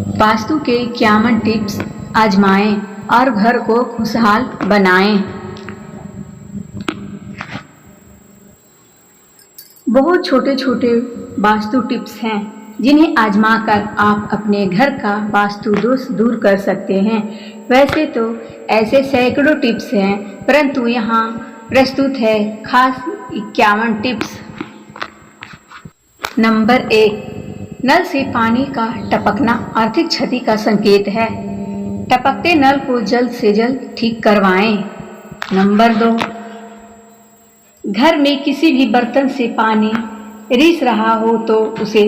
वास्तु के 51 टिप्स आजमाएं और घर को खुशहाल बनाएं। बहुत छोटे छोटे वास्तु टिप्स हैं जिन्हें आजमाकर आप अपने घर का वास्तु दोष दूर कर सकते हैं। वैसे तो ऐसे सैकड़ों टिप्स हैं, परंतु यहाँ प्रस्तुत है खास 51 टिप्स। नंबर 1, नल से पानी का टपकना आर्थिक क्षति का संकेत है। टपकते नल को जल्द से जल्द ठीक करवाएं। नंबर 2, घर में किसी भी बर्तन से पानी रिस रहा हो तो उसे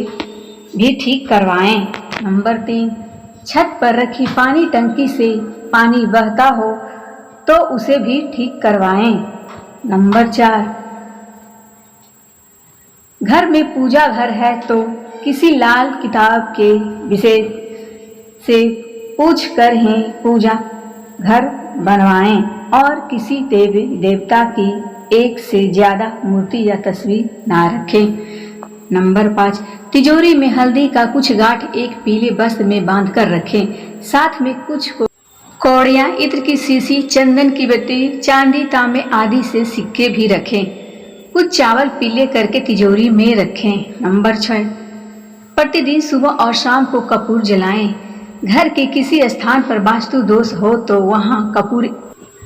भी ठीक करवाएं। नंबर 3, छत पर रखी पानी टंकी से पानी बहता हो तो उसे भी ठीक करवाएं। नंबर 4, घर में पूजा घर है तो किसी लाल किताब के विषय से पूछ कर ही पूजा घर बनवाएं और किसी देवी देवता की एक से ज्यादा मूर्ति या तस्वीर ना रखें। नंबर 5, तिजोरी में हल्दी का कुछ गांठ एक पीले वस्त्र में बांधकर रखें। साथ में कुछ कौड़ियां, इत्र की शीशी, चंदन की बत्ती, चांदी, तांबे आदि से सिक्के भी रखें। कुछ चावल पीले करके तिजोरी में रखें। नंबर 6, प्रतिदिन सुबह और शाम को कपूर जलाएं। घर के किसी स्थान पर वास्तु दोष हो तो वहां कपूर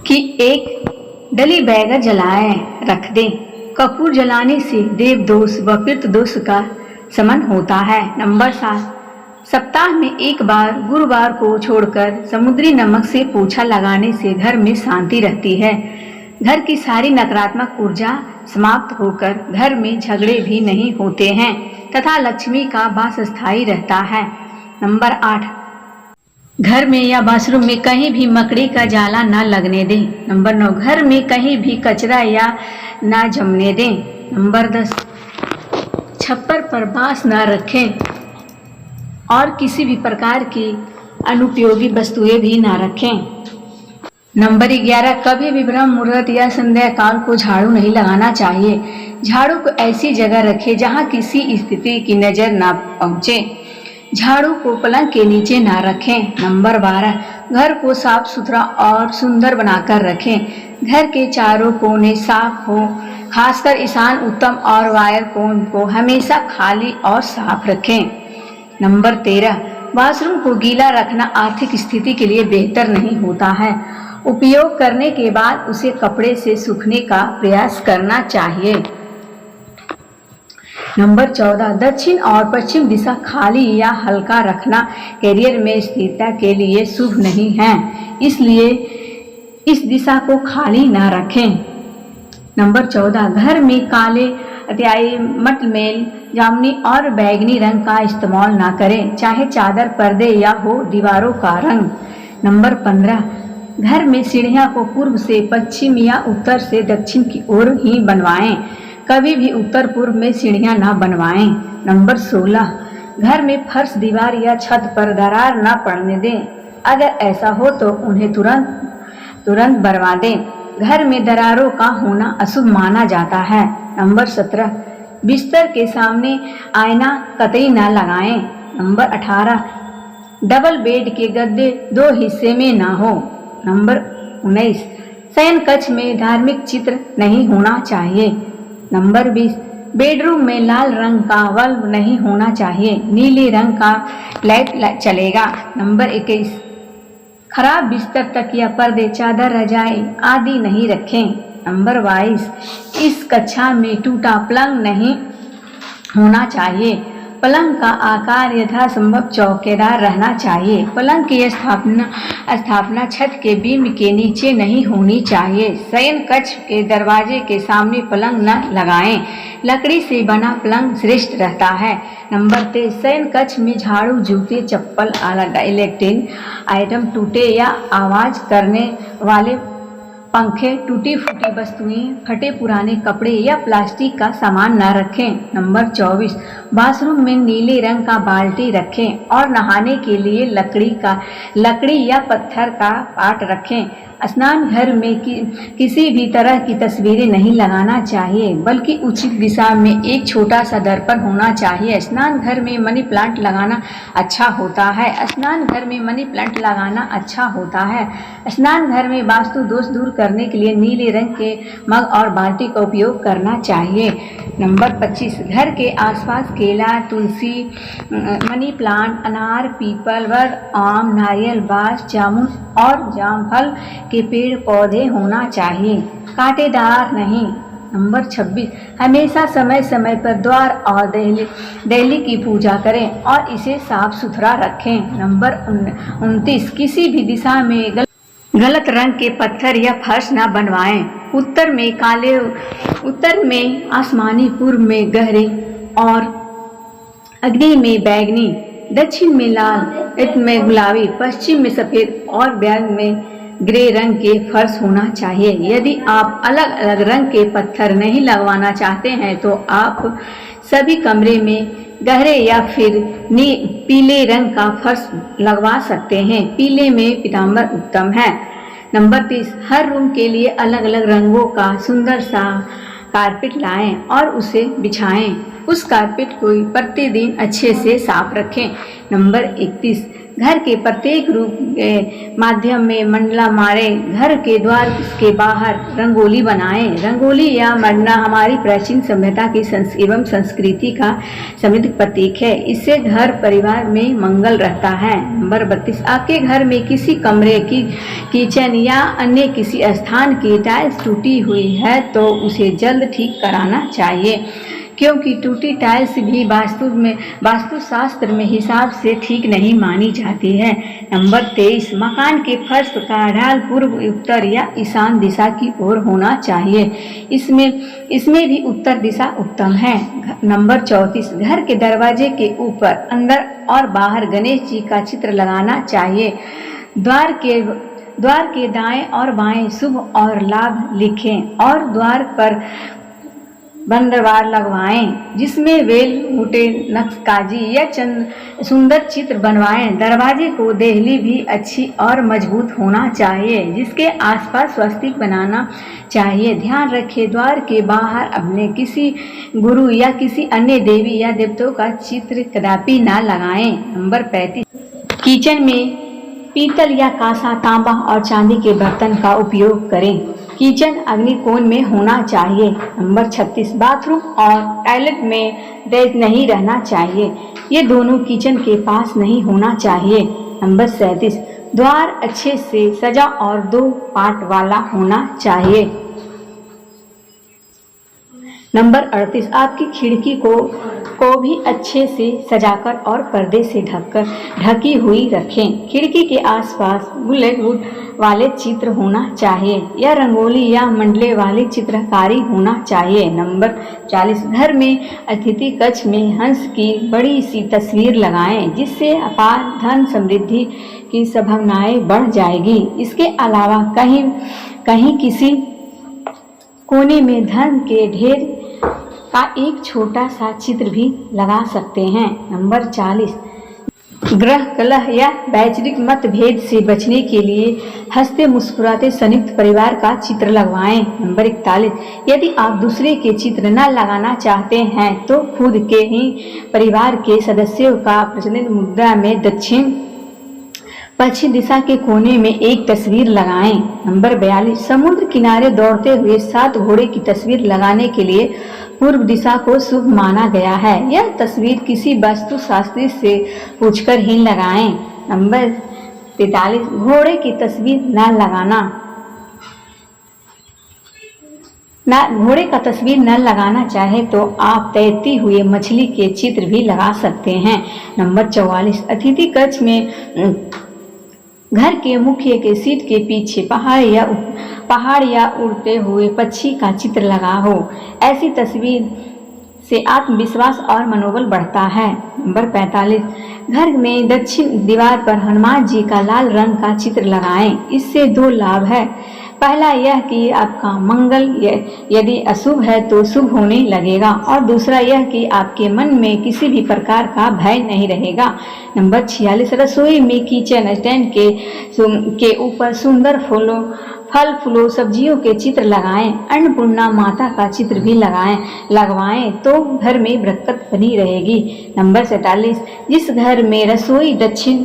की एक डली बैगर जलाएं रख दें। कपूर जलाने से देव दोष व पितृ दोष का शमन होता है। नंबर 7, सप्ताह में एक बार गुरुवार को छोड़कर समुद्री नमक से पोछा लगाने से घर में शांति रहती है। घर की सारी नकारात्मक ऊर्जा समाप्त होकर घर में झगड़े भी नहीं होते हैं तथा लक्ष्मी का वास स्थायी रहता है। नंबर 8, घर में या बाथरूम में कहीं भी मकड़ी का जाला न लगने दें। नंबर 9, घर में कहीं भी कचरा या न जमने दें। नंबर 10, छप्पर पर बांस न रखें और किसी भी प्रकार की अनुपयोगी वस्तुएं भी न रखें। नंबर 11, कभी भी ब्रह्म मुहूर्त या संध्या काल को झाड़ू नहीं लगाना चाहिए। झाड़ू को ऐसी जगह रखें जहां किसी स्थिति की नजर ना पहुंचे। झाड़ू को पलंग के नीचे ना रखें। नंबर 12, घर को साफ सुथरा और सुंदर बनाकर रखें। घर के चारों कोने साफ हो, खासकर ईशान, उत्तम और वायर कोण को हमेशा खाली और साफ रखें। नंबर 13, वॉशरूम को गीला रखना आर्थिक स्थिति के लिए बेहतर नहीं होता है। उपयोग करने के बाद उसे कपड़े से सूखने का प्रयास करना चाहिए। नंबर 14, दक्षिण और पश्चिम दिशा खाली या हल्का रखना करियर में स्थिरता के लिए शुभ नहीं है, इसलिए इस दिशा को खाली न रखें। नंबर 14, घर में काले, अत्याई, मटमेल, जामुनी और बैगनी रंग का इस्तेमाल ना करें, चाहे चादर, पर्दे या हो दीवारों का रंग। नंबर 15, घर में सीढ़ियां को पूर्व से पश्चिम या उत्तर से दक्षिण की ओर ही बनवाएं। कभी भी उत्तर पूर्व में सीढ़ियां ना बनवाएं। नंबर 16, घर में फर्श, दीवार या छत पर दरार ना पड़ने दें। अगर ऐसा हो तो उन्हें तुरंत बनवा दें। घर में दरारों का होना अशुभ माना जाता है। नंबर 17, बिस्तर के सामने आईना कतई ना लगाएं। नंबर 18, डबल बेड के गद्दे 2 हिस्से में ना हो। नंबर 19, शयन कक्ष में धार्मिक चित्र नहीं होना चाहिए। नंबर 20, बेडरूम में लाल रंग का बल्ब नहीं होना चाहिए, नीले रंग का लाइट चलेगा। नंबर 21, खराब बिस्तर, तकिया, पर्दे, चादर, रजाई आदि नहीं रखें। नंबर 22, इस कक्षा में टूटा पलंग नहीं होना चाहिए। पलंग का आकार यथासंभव चौकीदार रहना चाहिए। पलंग की स्थापना छत के बीम के नीचे नहीं होनी चाहिए। शयन कक्ष के दरवाजे के सामने पलंग न लगाएं। लकड़ी से बना पलंग श्रेष्ठ रहता है। नंबर 23, शयन कक्ष में झाड़ू, जूते, चप्पल, इलेक्ट्रिक आइटम, टूटे या आवाज करने वाले पंखे, टूटी फूटी वस्तुएं, फटे पुराने कपड़े या प्लास्टिक का सामान न रखें। नंबर 24, बाथरूम में नीले रंग का बाल्टी रखें और नहाने के लिए लकड़ी या पत्थर का पाट रखें। स्नान घर में किसी भी तरह की तस्वीरें नहीं लगाना चाहिए, बल्कि उचित दिशा में एक छोटा सा दर्पण होना चाहिए। स्नान घर में मनी प्लांट लगाना अच्छा होता है। स्नान घर में मनी प्लांट लगाना अच्छा होता है। स्नान घर में वास्तु दोष दूर करने के लिए नीले रंग के मग और बाल्टी का उपयोग करना चाहिए। नंबर 25, घर के आसपास केला, तुलसी, मनी प्लांट, अनार, पीपल, वर, आम, नारियल, बांस, जामुन और जामफल के पेड़ पौधे होना चाहिए, कांटेदार नहीं। नंबर 26, हमेशा समय समय पर द्वार और दहली की पूजा करें और इसे साफ सुथरा रखें। नंबर 29, किसी भी दिशा में गलत रंग के पत्थर या फर्श न बनवाएं। उत्तर में आसमानी, पूर्व में गहरे और अग्नि में बैंगनी, दक्षिण में लाल, उत्तर में गुलाबी, पश्चिम में सफ़ेद और वायव्य में ग्रे रंग के फर्श होना चाहिए। यदि आप अलग अलग रंग के पत्थर नहीं लगवाना चाहते हैं तो आप सभी कमरे में गहरे या फिर पीले रंग का फर्श लगवा सकते हैं। पीले में पीतांबर उत्तम है। नंबर 30, हर रूम के लिए अलग अलग रंगों का सुंदर सा कारपेट लाएं और उसे बिछाएं। उस कारपेट को प्रतिदिन अच्छे से साफ रखें। नंबर 31, घर के प्रत्येक रूम के माध्यम में मंडला मारें। घर के द्वार के बाहर रंगोली बनाएं। रंगोली या मंडला हमारी प्राचीन सभ्यता की एवं संस्कृति का समृद्ध प्रतीक है। इससे घर परिवार में मंगल रहता है। नंबर 32, आपके घर में किसी कमरे की किचन या अन्य किसी स्थान की टाइल्स टूटी हुई है तो उसे जल्द ठीक कराना चाहिए, क्योंकि टूटी टाइल्स भी वास्तुशास्त्र में हिसाब से ठीक नहीं मानी जाती है। नंबर 23, मकान के फर्श का ढाल पूर्व, उत्तर या ईशान दिशा की ओर होना चाहिए। इसमें भी उत्तर दिशा उत्तम है। नंबर 34, घर के दरवाजे के ऊपर, अंदर और बाहर गणेश जी का चित्र लगाना चाहिए। द्वार के दाएं और बाएं शुभ और लाभ लिखें और द्वार पर बंदरवार लगवाएं जिसमें वेल, बूटे, नक्शकाजी या सुंदर चित्र बनवाएं। दरवाजे को देहली भी अच्छी और मजबूत होना चाहिए, जिसके आसपास स्वस्तिक बनाना चाहिए। ध्यान रखें, द्वार के बाहर अपने किसी गुरु या किसी अन्य देवी या देवताओं का चित्र कदापि न लगाएं। नंबर 35, किचन में पीतल या कांसा, तांबा और चांदी के बर्तन का उपयोग करें। किचन अग्निकोण में होना चाहिए। नंबर 36, बाथरूम और टॉयलेट में दहेज नहीं रहना चाहिए। ये दोनों किचन के पास नहीं होना चाहिए। नंबर 37, द्वार अच्छे से सजा और 2 पार्ट वाला होना चाहिए। नंबर 38, आपकी खिड़की को भी अच्छे से सजाकर और पर्दे से ढकी हुई रखें। खिड़की के आसपास बुलेट वुड वाले चित्र होना चाहिए या रंगोली या मंडले वाली चित्रकारी होना चाहिए। नंबर 40, घर में अतिथि कक्ष में हंस की बड़ी सी तस्वीर लगाएं, जिससे अपार धन समृद्धि की संभावनाएं बढ़ जाएगी। इसके अलावा कहीं किसी कोने में धन के ढेर का एक छोटा सा चित्र भी लगा सकते हैं। नंबर 40, ग्रह कलह या वैचारिक मतभेद से बचने के लिए हंसते मुस्कुराते संयुक्त परिवार का चित्र लगवाएं। नंबर 41, यदि आप दूसरे के चित्र न लगाना चाहते हैं तो खुद के ही परिवार के सदस्यों का प्रचलित मुद्रा में दक्षिण पश्चिम दिशा के कोने में एक तस्वीर लगाएं। नंबर 42, समुद्र किनारे दौड़ते हुए 7 घोड़े की तस्वीर लगाने के लिए पूर्व दिशा को शुभ माना गया है। यह तस्वीर किसी वास्तुशास्त्री से पूछकर ही लगाएं। नंबर 43, घोड़े की तस्वीर घोड़े का तस्वीर न लगाना चाहे तो आप तैरती हुए मछली के चित्र भी लगा सकते हैं। नंबर 44, अतिथि कक्ष में घर के मुख्य के सीट के पीछे पहाड़ या उड़ते हुए पक्षी का चित्र लगा हो। ऐसी तस्वीर से आत्मविश्वास और मनोबल बढ़ता है। नंबर 45, घर में दक्षिण दीवार पर हनुमान जी का लाल रंग का चित्र लगाएं। इससे 2 लाभ है। पहला यह कि आपका मंगल यदि अशुभ है तो शुभ होने लगेगा, और दूसरा यह कि आपके मन में किसी भी प्रकार का भय नहीं रहेगा। नंबर 46, रसोई में किचन स्टैंड के ऊपर सुंदर फल फूलों सब्जियों के चित्र लगाएं, अन्नपूर्णा माता का चित्र भी लगवाएं तो घर में बरकत बनी रहेगी। नंबर 47, जिस घर में रसोई दक्षिण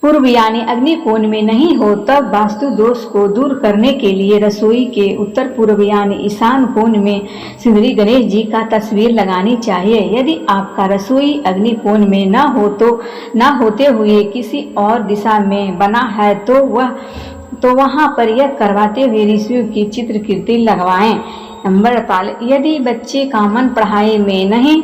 पूर्व यानी अग्नि कोण में नहीं हो तब वास्तु दोष को दूर करने के लिए रसोई के उत्तर पूर्व यानी ईशान कोण में श्री गणेश जी का तस्वीर लगानी चाहिए। यदि आपका रसोई अग्नि कोण में न होते हुए किसी और दिशा में बना है तो वहां पर यह करवाते हुए ऋषियों की चित्रकृति लगवाएं। नंबर 48, यदि बच्चे का मन पढ़ाई में नहीं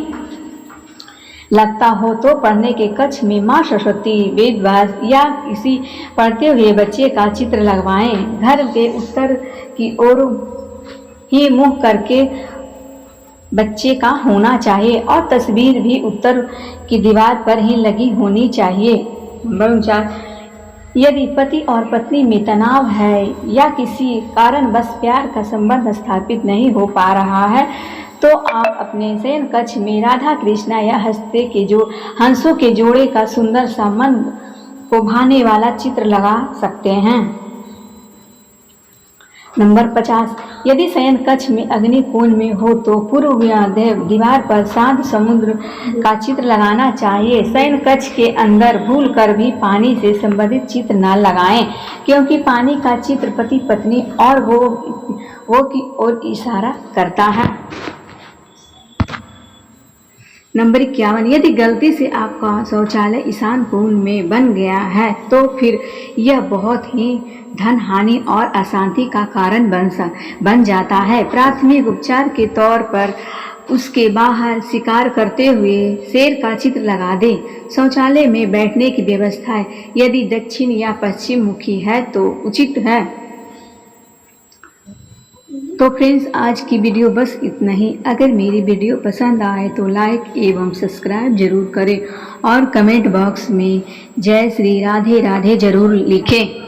लगता हो तो पढ़ने के कक्ष में माँ सरस्वती, वेद व्यास या किसी पढ़ते हुए बच्चे का चित्र लगवाएं। घर के उत्तर की ओर ही मुंह करके बच्चे का होना चाहिए और तस्वीर भी उत्तर की दीवार पर ही लगी होनी चाहिए। नंबर 49, यदि पति और पत्नी में तनाव है या किसी कारणवश प्यार का संबंध स्थापित नहीं हो पा रहा है तो आप अपने शयन कक्ष में राधा कृष्णा या हंसों के जोड़े का सुंदर सा मन को भाने वाला चित्र लगा सकते हैं। नंबर 50, यदि शयन कक्ष में अग्नि कोण में हो तो पूर्व दीवार पर शांत समुद्र का चित्र लगाना चाहिए। शयन कक्ष के अंदर भूल कर भी पानी से संबंधित चित्र न लगाएं, क्योंकि पानी का चित्र पति पत्नी और वो की ओर इशारा करता है। नंबर 51, यदि गलती से आपका शौचालय ईशान कोण में बन गया है तो फिर यह बहुत ही धन हानि और अशांति का कारण बन जाता है। प्राथमिक उपचार के तौर पर उसके बाहर शिकार करते हुए शेर का चित्र लगा दें। शौचालय में बैठने की व्यवस्था यदि दक्षिण या पश्चिम मुखी है तो उचित है। तो फ्रेंड्स, आज की वीडियो बस इतना ही। अगर मेरी वीडियो पसंद आए तो लाइक एवं सब्सक्राइब जरूर करें और कमेंट बॉक्स में जय श्री राधे राधे जरूर लिखें।